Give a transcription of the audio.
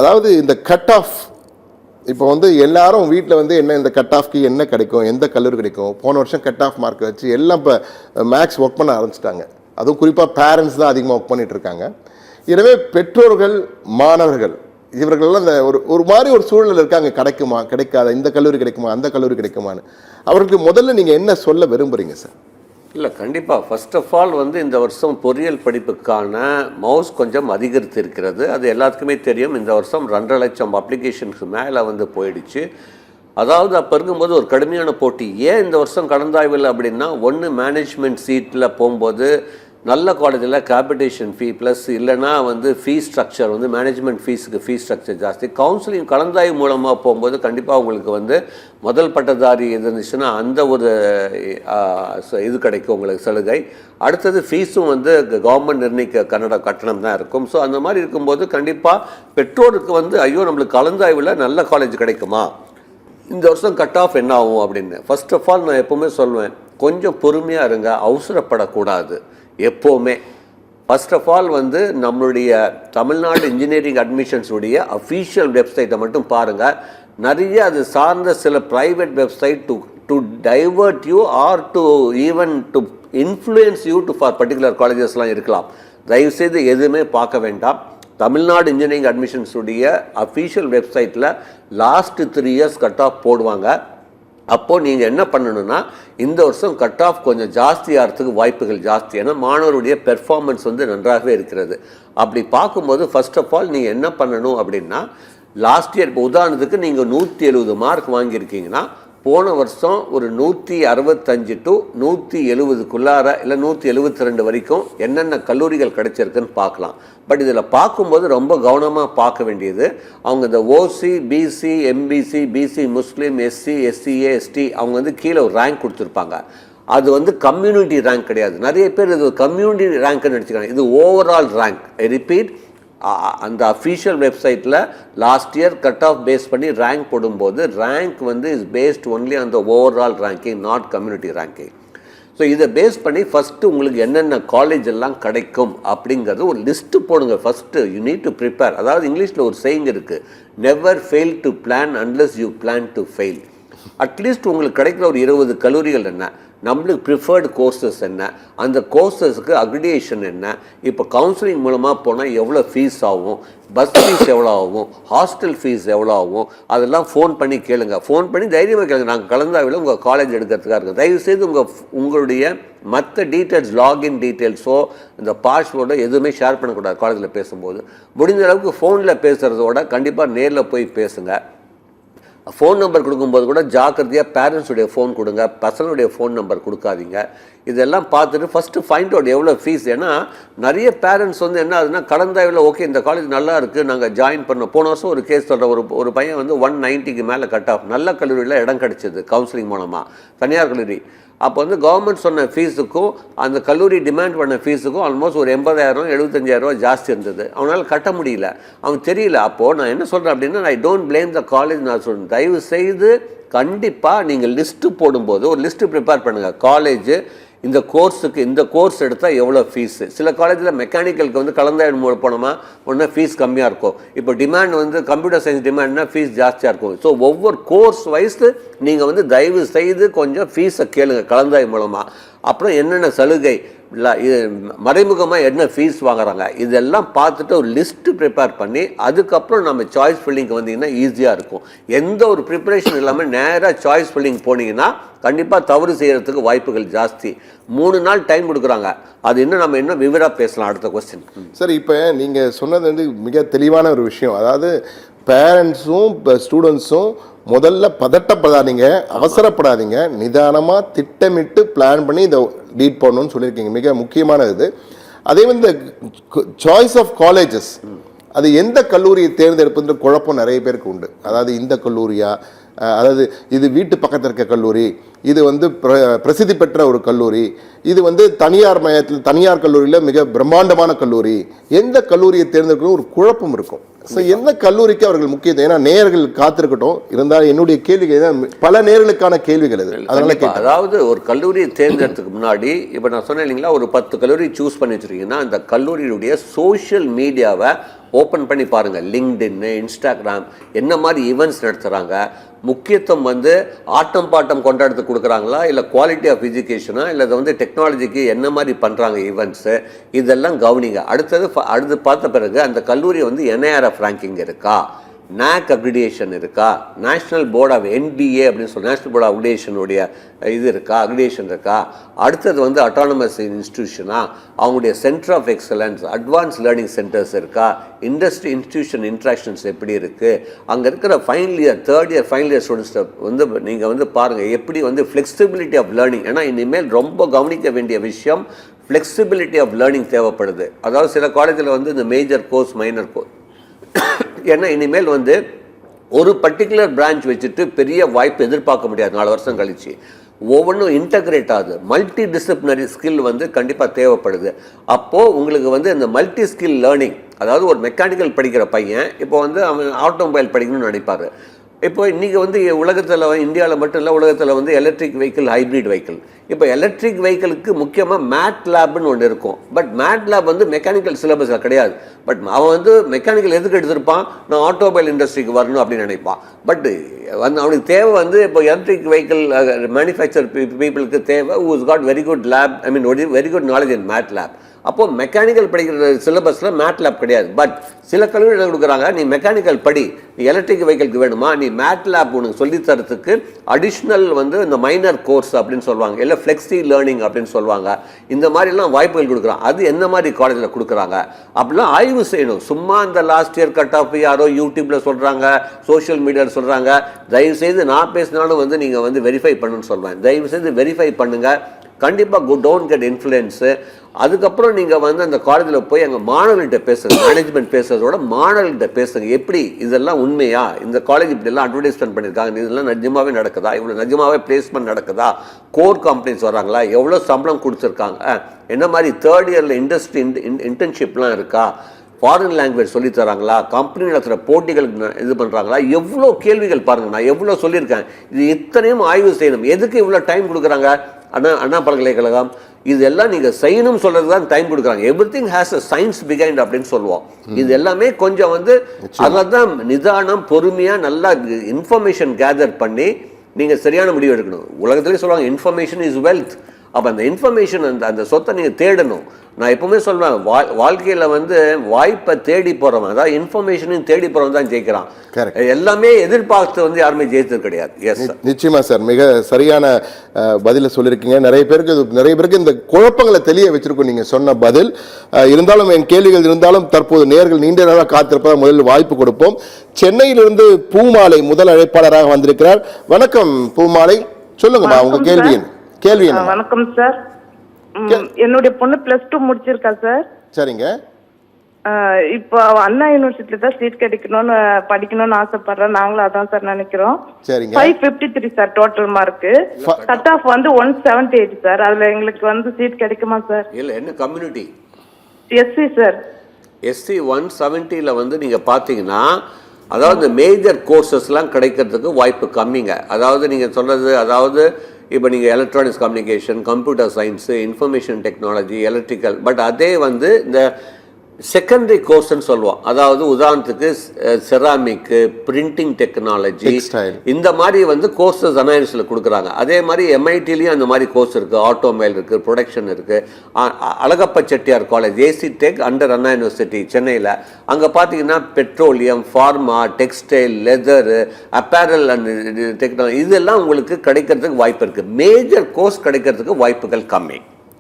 அதாவது இந்த cut off இப்போ வந்து எல்லாரும் வீட்டில் வந்து என்ன இந்த கட் ஆஃப்க்கு என்ன கிடைக்கும், எந்த கல்லூரி கிடைக்கும், போன வருஷம் கட் ஆஃப் மார்க் வச்சு எல்லாம் இப்போ மேக்ஸ் ஒர்க் பண்ண ஆரம்பிச்சிட்டாங்க. அதுவும் குறிப்பாக பேரண்ட்ஸ் தான் அதிகமாக ஒர்க் பண்ணிட்டு இருக்காங்க. எனவே பெற்றோர்கள், மாணவர்கள் இவர்களெல்லாம் இந்த ஒரு மாதிரி ஒரு சூழலில் இருக்காங்க. கிடைக்குமா, கிடைக்காத, இந்த கல்லூரி கிடைக்குமா, அந்த கல்லூரி கிடைக்குமான்னு. அவருக்கு முதல்ல நீங்கள் என்ன சொல்ல விரும்புகிறீங்க சார்? இல்லை, கண்டிப்பாக. ஃபர்ஸ்ட் ஆஃப் ஆல் வந்து இந்த வருஷம் பொறியியல் படிப்புக்கான மவுஸ் கொஞ்சம் அதிகரித்து இருக்கிறது. அது எல்லாத்துக்குமே தெரியும். இந்த வருஷம் 2.5 லட்சம் அப்ளிகேஷனுக்கு மேலே வந்து போயிடுச்சு. அதாவது அப்போ இருக்கும்போது ஒரு கடுமையான போட்டி. ஏன் இந்த வருஷம் கலந்தாய்வில் அப்படின்னா, ஒன்று மேனேஜ்மெண்ட் சீட்டில் போகும்போது நல்ல காலேஜில் கேபிடேஷன் ஃபீ ப்ளஸ் இல்லைனா வந்து ஃபீஸ் ஸ்ட்ரக்சர் வந்து மேனேஜ்மெண்ட் ஃபீஸுக்கு ஃபீஸ் ஸ்ட்ரக்சர் ஜாஸ்தி. கவுன்சிலிங் கலந்தாய்வு மூலமாக போகும்போது கண்டிப்பாக உங்களுக்கு வந்து முதல் பட்டதாரி இருந்துச்சுன்னா அந்த ஒரு இது கிடைக்கும் உங்களுக்கு சலுகை. அடுத்தது ஃபீஸும் வந்து கவர்மெண்ட் நிர்ணயிக்க கட்டணம் தான் இருக்கும். ஸோ அந்த மாதிரி இருக்கும்போது கண்டிப்பாக பெற்றோருக்கு வந்து ஐயோ நம்மளுக்கு கலந்தாய்வில் நல்ல காலேஜ் கிடைக்குமா, இந்த வருஷம் கட் ஆஃப் என்ன ஆகும் அப்படின்னு. ஃபர்ஸ்ட் ஆஃப் ஆல் நான் எப்போவுமே சொல்லுவேன், கொஞ்சம் பொறுமையாக இருங்க, அவசரப்படக்கூடாது எப்போவுமே. ஃபர்ஸ்ட் ஆஃப் ஆல் வந்து நம்மளுடைய தமிழ்நாடு இன்ஜினியரிங் அட்மிஷன்ஸுடைய அஃபீஷியல் வெப்சைட்டை மட்டும் பாருங்கள். நிறைய அது சார்ந்த சில private website to divert you or to even to influence you to for particular காலேஜஸ்லாம் இருக்கலாம். தயவுசெய்து எதுவுமே பார்க்க வேண்டாம். தமிழ்நாடு இன்ஜினியரிங் அட்மிஷன்ஸுடைய அஃபீஷியல் வெப்சைட்டில் லாஸ்ட் 3 இயர்ஸ் கட் ஆஃப் போடுவாங்க. அப்போது நீங்கள் என்ன பண்ணணுன்னா, இந்த வருஷம் கட் ஆஃப் கொஞ்சம் ஜாஸ்தியாகிறதுக்கு வாய்ப்புகள் ஜாஸ்தி. ஏன்னா மாணவருடைய பெர்ஃபார்மன்ஸ் வந்து நன்றாகவே இருக்கிறது. அப்படி பார்க்கும்போது ஃபர்ஸ்ட் ஆஃப் ஆல் நீங்கள் என்ன பண்ணணும் அப்படின்னா, லாஸ்ட் இயர் இப்போ உதாரணத்துக்கு நீங்கள் 170 மார்க் வாங்கியிருக்கீங்கன்னா, போன வருஷம் ஒரு 165 டு 170க்குள்ளார இல்லை 172 வரைக்கும் என்னென்ன கல்லூரிகள் கிடைச்சிருக்குன்னு பார்க்கலாம். பட் இதில் பார்க்கும்போது ரொம்ப கவனமாக பார்க்க வேண்டியது, அவங்க இந்த ஓசி, பிசி, எம்பிசி, பிசி முஸ்லீம், எஸ்சி, எஸ்சிஏ, எஸ்டி அவங்க வந்து கீழே ஒரு ரேங்க் கொடுத்துருப்பாங்க. அது வந்து கம்யூனிட்டி ரேங்க் கிடையாது. நிறைய பேர் இது கம்யூனிட்டி ரேங்க்னு நினச்சிக்கிறாங்க. இது ஓவரால் ரேங்க். ஐ ரிப்பீட், அந்த அஃபீஷியல் வெப்சைட்டில் last year cut off base பண்ணி ரேங்க் போடும்போது ரேங்க் வந்து is based only on the overall ranking, not community ranking. So இதை பேஸ் பண்ணி ஃபஸ்ட்டு உங்களுக்கு என்னென்ன காலேஜ் எல்லாம் கிடைக்கும் அப்படிங்கிறது ஒரு லிஸ்ட்டு போடுங்க. First you need to prepare. அதாவது இங்கிலீஷில் ஒரு சேயிங் இருக்குது, never fail to plan unless you plan to fail. At least உங்களுக்கு கிடைக்கிற ஒரு 20 கல்லூரிகள் என்ன, நம்மளுக்கு ப்ரிஃபர்டு கோர்சஸ் என்ன, அந்த கோர்சஸுக்கு அக்ரிடேஷன் என்ன, இப்போ கவுன்சிலிங் மூலமாக போனால் எவ்வளோ ஃபீஸ் ஆகும், பஸ் ஃபீஸ் எவ்வளோ ஆகும், ஹாஸ்டல் ஃபீஸ் எவ்வளோ ஆகும், அதெல்லாம் ஃபோன் பண்ணி கேளுங்க. ஃபோன் பண்ணி தைரியமாக கேளுங்க. நாங்கள் கலந்தாவில் உங்கள் காலேஜ் எடுக்கிறதுக்காக இருக்குது. தயவுசெய்து உங்களுடைய மற்ற டீட்டெயில்ஸ், லாகின் டீட்டெயில்ஸோ இந்த பாஸ்வேர்டோ எதுவுமே ஷேர் பண்ணக்கூடாது காலேஜில் பேசும்போது. முடிஞ்ச அளவுக்கு ஃபோனில் பேசுகிறதோட கண்டிப்பாக நேரில் போய் பேசுங்க. ஃபோன் நம்பர் கொடுக்கும்போது கூட ஜாக்கிரதையாக பேரண்ட்ஸுடைய ஃபோன் கொடுங்க, பசங்களுடைய ஃபோன் நம்பர் கொடுக்காதீங்க. இதெல்லாம் பார்த்துட்டு ஃபஸ்ட்டு ஃபைண்ட் அவுட் எவ்வளோ ஃபீஸ். ஏன்னா நிறைய பேரண்ட்ஸ் வந்து என்ன ஆகுதுன்னா, கலந்தாய்வில் ஓகே இந்த காலேஜ் நல்லா இருக்குது, நாங்கள் ஜாயின் பண்ணோம். போன வருஷம் ஒரு கேஸ் சொல்கிற ஒரு பையன் வந்து 190க்கு மேலே கட் ஆஃப், நல்ல கல்லூரியில் இடம் கிடச்சிது கவுன்சிலிங் மூலமாக, தனியார் கல்லூரி. அப்போ வந்து கவர்மெண்ட் சொன்ன ஃபீஸுக்கும் அந்த கல்லூரி டிமாண்ட் பண்ண ஃபீஸுக்கும் ஆல்மோஸ்ட் ஒரு 80,000 75,000 ஜாஸ்தி இருந்தது. அவனால் கட்ட முடியல, அவன் தெரியல. அப்போது நான் என்ன சொல்கிறேன் அப்படின்னா, I don't blame the college. நான் சொல்கிறேன், தயவு செய்து கண்டிப்பாக நீங்கள் லிஸ்ட்டு போடும்போது ஒரு லிஸ்ட்டு ப்ரிப்பேர் பண்ணுங்கள். காலேஜ் இந்த கோர்ஸுக்கு இந்த கோர்ஸ் எடுத்தால் எவ்வளோ ஃபீஸு. சில காலேஜில் மெக்கானிக்கலுக்கு வந்து கலந்தாய்வு போனோமா ஒன்றா ஃபீஸ் கம்மியாக இருக்கும். இப்போ டிமாண்ட் வந்து கம்ப்யூட்டர் சயின்ஸ் டிமாண்ட்னா ஃபீஸ் ஜாஸ்தியாக இருக்கும். ஸோ ஒவ்வொரு கோர்ஸ் வைஸு நீங்கள் வந்து தயவு செய்து கொஞ்சம் ஃபீஸை கேளுங்க கலந்தாய்வு மூலமாக. அப்புறம் என்னென்ன சலுகை, இல்லை இது மறைமுகமாக என்ன ஃபீஸ் வாங்குறாங்க, இதெல்லாம் பார்த்துட்டு ஒரு லிஸ்ட்டு ப்ரிப்பேர் பண்ணி அதுக்கப்புறம் நம்ம சாய்ஸ் ஃபில்லிங்க்கு வந்தீங்கன்னா ஈஸியாக இருக்கும். எந்த ஒரு ப்ரிப்பரேஷன் இல்லாமல் நேராக சாய்ஸ் ஃபில்லிங் போனீங்கன்னா கண்டிப்பாக தவறு செய்கிறதுக்கு வாய்ப்புகள் ஜாஸ்தி. 3 நாள் டைம் கொடுக்குறாங்க. அது இன்னும் நம்ம இன்னும் விவராக பேசலாம். அடுத்த கொஸ்டின் சார். இப்போ நீங்கள் சொன்னது வந்து மிக தெளிவான ஒரு விஷயம். அதாவது பேரண்ட்ஸும் ஸ்டூடெண்ட்ஸும் முதல்ல பதட்டப்படாதீங்க, அவசரப்படாதீங்க, நிதானமாக திட்டமிட்டு பிளான் பண்ணி இதை லீட் பண்ணணும்னு சொல்லியிருக்கீங்க. மிக முக்கியமான இது. அதே வந்து இந்த சாய்ஸ் ஆஃப் காலேஜஸ், அது எந்த கல்லூரியை தேர்ந்தெடுப்புன்ற குழப்பம் நிறைய பேருக்கு உண்டு. அதாவது இந்த கல்லூரியா, அதாவது இது வீட்டு பக்கத்தில் இருக்க கல்லூரி, இது வந்து பிரசித்தி பெற்ற ஒரு கல்லூரி, இது வந்து தனியார் கல்லூரியில் மிக பிரம்மாண்டமான கல்லூரி, எந்த கல்லூரியை தேர்ந்தெடுக்கணும் ஒரு குழப்பம் இருக்கும். ஸோ எந்த கல்லூரிக்கு அவர்கள் முக்கியத்துவம், ஏன்னா நேயர்கள் காத்திருக்கட்டும், இருந்தாலும் என்னுடைய கேள்விகள் பல நேயர்களுக்கான கேள்விகள் இது. அதாவது ஒரு கல்லூரியை தேர்ந்தெடுத்துக்கு முன்னாடி இப்போ நான் சொன்னேன் இல்லைங்களா, ஒரு 10 கல்லூரி சூஸ் பண்ணி வச்சுருக்கீங்கன்னா அந்த கல்லூரியுடைய சோஷியல் மீடியாவை ஓப்பன் பண்ணி பாருங்கள். லிங்க்டின், இன்ஸ்டாகிராம் என்ன மாதிரி ஈவெண்ட்ஸ் நடத்துகிறாங்க, முக்கியத்துவம் வந்து ஆட்டம் பாட்டம் கொண்டாடுறது கொடுக்குறாங்களா, இல்லை குவாலிட்டி ஆஃப் எஜுகேஷனா, இல்லை அதை வந்து டெக்னாலஜிக்கு என்ன மாதிரி பண்ணுறாங்க ஈவெண்ட்ஸு, இதெல்லாம் கவனிங்க. அடுத்து பார்த்த பிறகு அந்த கல்லூரி வந்து NIRF ரேங்கிங் இருக்கா, NAC அக்ரிடேஷன் இருக்கா, நேஷ்னல் போர்ட் ஆஃப் NBA அப்படின்னு சொல்லி நேஷ்னல் போர்ட் ஆஃப் அக்ரிடேஷனுடைய இது இருக்கா, அக்ரிடேஷன் இருக்கா, அடுத்தது வந்து அட்டானமஸ் இன்ஸ்டிடியூஷனா, அவங்களுடைய centre of excellence, advance learning centres இருக்கா, இண்டஸ்ட்ரி இன்ஸ்டிடியூஷன் இன்ட்ராக்ஷன்ஸ் எப்படி இருக்குது, அங்கே இருக்கிற final year third year final year ஸ்டூடெண்ட்ஸை வந்து நீங்கள் வந்து பாருங்கள் எப்படி வந்து ஃப்ளெக்சிபிலிட்டி ஆஃப் லேர்னிங். ஏன்னா இனிமேல் ரொம்ப கவனிக்க வேண்டிய விஷயம் ஃப்ளெக்சிபிலிட்டி ஆஃப் லேர்னிங் தேவைப்படுது. அதாவது சில காலேஜில் வந்து இந்த மேஜர் கோர்ஸ் மைனர் கோர்ஸ், ஏன்னா இனிமேல் வந்து ஒரு பர்டிகுலர் பிரான்ச் வச்சுட்டு பெரிய வாய்ப்பு எதிர்பார்க்க முடியாது 4 வருஷம் கழிச்சு. ஒவ்வொன்றும் இன்டகிரேட் ஆகுது. மல்டி டிசிப்ளினரி ஸ்கில் வந்து கண்டிப்பாக தேவைப்படுது. அப்போது உங்களுக்கு வந்து இந்த மல்டி ஸ்கில் லேர்னிங், அதாவது ஒரு மெக்கானிக்கல் படிக்கிற பையன் இப்போ வந்து அவன் ஆட்டோமொபைல் படிக்கணும்னு நினைப்பார். இப்போ இன்றைக்கி வந்து உலகத்தில் இந்தியாவில் மட்டும் இல்லை, உலகத்தில் வந்து எலக்ட்ரிக் வெஹிக்கிள், ஹைப்ரிட் வெஹிக்கிள். இப்போ எலக்ட்ரிக் வெஹிக்கிளுக்கு முக்கியமாக மேட் லேப்னு ஒன்று இருக்கும். பட் மேட் லேப் வந்து மெக்கானிக்கல் சிலபஸில் கிடையாது. பட் அவன் வந்து மெக்கானிக்கல் எதுக்கு எடுத்திருப்பான், நான் ஆட்டோமொபைல் இண்டஸ்ட்ரிக்கு வரணும் அப்படின்னு நினைப்பான். பட் வந்து அவனுக்கு தேவை வந்து இப்போ எலக்ட்ரிக் வெஹிக்கிள் மேனுஃபேக்சர் பீப்புளுக்கு தேவை who is got very good lab, I mean very good knowledge in math lab. அப்போது மெக்கானிக்கல் படிக்கிற சிலபஸில் மேட் லேப் கிடையாது. பட் சில கல்லூரிகள் கொடுக்குறாங்க, நீ மெக்கானிக்கல் படி, நீ எலக்ட்ரிக் வெஹிக்கிளுக்கு வேணுமா, நீ மேட் லேப் உனக்கு சொல்லித்தரத்துக்கு அடிஷ்னல் வந்து இந்த மைனர் கோர்ஸ் அப்படின்னு சொல்லுவாங்க, இல்லை ஃப்ளெக்ஸி லேர்னிங் அப்படின்னு சொல்லுவாங்க. இந்த மாதிரிலாம் வாய்ப்புகள் கொடுக்குறாங்க. அது எந்த மாதிரி காலேஜில் கொடுக்குறாங்க அப்படிலாம் ஆய்வு செய்யணும். சும்மா இந்த லாஸ்ட் இயர் கட் ஆஃப் யாரோ யூடியூப்பில் சொல்கிறாங்க, சோஷியல் மீடியாவில் சொல்கிறாங்க, தயவுசெய்து நான் பேசினாலும் வந்து நீங்கள் வந்து வெரிஃபை பண்ணுன்னு சொல்வேன். தயவுசெய்து வெரிஃபை பண்ணுங்கள். கண்டிப்பாக டோன்ட் கெட் இன்ஃப்ளூயன்ஸு. அதுக்கப்புறம் நீங்கள் வந்து அந்த காலேஜில் போய் அங்கே மாணவர்கள்ட்ட பேசுங்க. மேனேஜ்மெண்ட் பேசுறதோட மாணவர்கள்ட்ட பேசுங்க. எப்படி இதெல்லாம் உண்மையா, இந்த காலேஜ் இப்படிலாம் அட்வர்டைஸ்மெண்ட் பண்ணியிருக்காங்க, இதெல்லாம் நிஜமாகவே நடக்குதா, இவ்வளோ நிஜமாகவே பிளேஸ்மெண்ட் நடக்குதா, கோர் கம்பெனிஸ் வராங்களா, எவ்வளோ சம்பளம் கொடுத்துருக்காங்க, என்ன மாதிரி தேர்ட் இயரில் இண்டஸ்ட்ரி இன்டர்ன்ஷிப்லாம் இருக்கா, ஃபாரின் லாங்குவேஜ் சொல்லித்தராங்களா, கம்பெனி நடத்துகிற போட்டிகளுக்கு இது பண்ணுறாங்களா, எவ்வளோ கேள்விகள் பாருங்கள். நான் எவ்வளோ சொல்லியிருக்கேன். இது இத்தனையும் ஆய்வு செய்யணும். எதுக்கு இவ்வளோ டைம் கொடுக்குறாங்க அண்ணா பல்கலைக்கழகம்? இதெல்லாம் நீங்கள் செய்யணும் சொல்கிறது தான் டைம் கொடுக்குறாங்க. Everything has a science behind அப்படின்னு சொல்லுவோம். இது எல்லாமே கொஞ்சம் வந்து அதில் தான் நிதானம், பொறுமையாக நல்லா இன்ஃபர்மேஷன் கேதர் பண்ணி நீங்கள் சரியான முடிவு எடுக்கணும். உலகத்துலேயே சொல்லுவாங்க இன்ஃபர்மேஷன் இஸ் வெல்த். அப்போ அந்த இன்ஃபர்மேஷன் அந்த சொத்தை நீங்கள் தேடணும். நான் எப்பவுமே சொல்லுவேன், வாழ்க்கையில் வந்து வாய்ப்பை தேடி போகிறவன், அதாவது இன்ஃபர்மேஷனையும் தேடி போகிறவன் தான் ஜெயிக்கிறான். எல்லாமே எதிர்பார்த்து வந்து யாருமே ஜெயித்தது கிடையாது. எஸ் நிச்சயமா சார், மிக சரியான பதிலை சொல்லியிருக்கீங்க. நிறைய பேருக்கு இந்த குழப்பங்களை தெளிய வச்சிருக்கோம் நீங்கள் சொன்ன பதில். இருந்தாலும் என் கேள்விகள் இருந்தாலும் தற்போது நேயர்கள் நீண்ட நேரம் காத்திருப்பதாக முதலில் வாய்ப்பு கொடுப்போம். சென்னையிலிருந்து பூமாலை முதல் அழைப்பாளராக வந்திருக்கிறார். வணக்கம் பூமாலை, சொல்லுங்கம்மா உங்க கேள்வி என்ன? வணக்கம் சார். என்னுடைய பொண்ணு +2 முடிச்சிருக்கா சார். சரிங்க. இப்போ அண்ணா யூனிவர்சிட்டியில தான் சீட் கிடைக்கணும்னு படிக்கணும்னு ஆசைப்படுறேன். நாங்களும் அதான் சார் நினைக்கிறோம். சரிங்க. 553 sir total mark. Cut off வந்து 178 சார். அதுல எங்களுக்கு வந்து சீட் கிடைக்குமா சார்? இல்லை, என்ன கம்யூனிட்டி? SC sir. எஸ்சி 170ல் வந்து நீங்கள் பார்த்தீங்கன்னா, அதாவது இந்த மேஜர் கோர்சஸ்லாம் கிடைக்கிறதுக்கு வாய்ப்பு கம்மிங்க. அதாவது நீங்கள் சொல்கிறது, அதாவது இப்போ நீங்கள் electronics communication, computer science, information technology, electrical, but அதே வந்து இந்த செகண்டரி கோர்ஸ்ன்னு சொல்லுவோம். அதாவது உதாரணத்துக்கு செராமிக்கு, பிரிண்டிங் டெக்னாலஜி, இந்த மாதிரி வந்து கோர்சஸ் அனாலிசிஸில் கொடுக்குறாங்க. அதே மாதிரி MITலையும் அந்த மாதிரி கோர்ஸ் இருக்குது. ஆட்டோமொபைல் இருக்குது, ப்ரொடக்ஷன் இருக்குது. Alagappa Chettiar college, AC tech under Anna university சென்னையில், அங்கே பார்த்தீங்கன்னா petroleum, pharma, textile, leather, apparel and technology, இதெல்லாம் உங்களுக்கு கிடைக்கிறதுக்கு வாய்ப்பு இருக்குது. மேஜர் கோர்ஸ் கிடைக்கிறதுக்கு வாய்ப்புகள் கம்மி.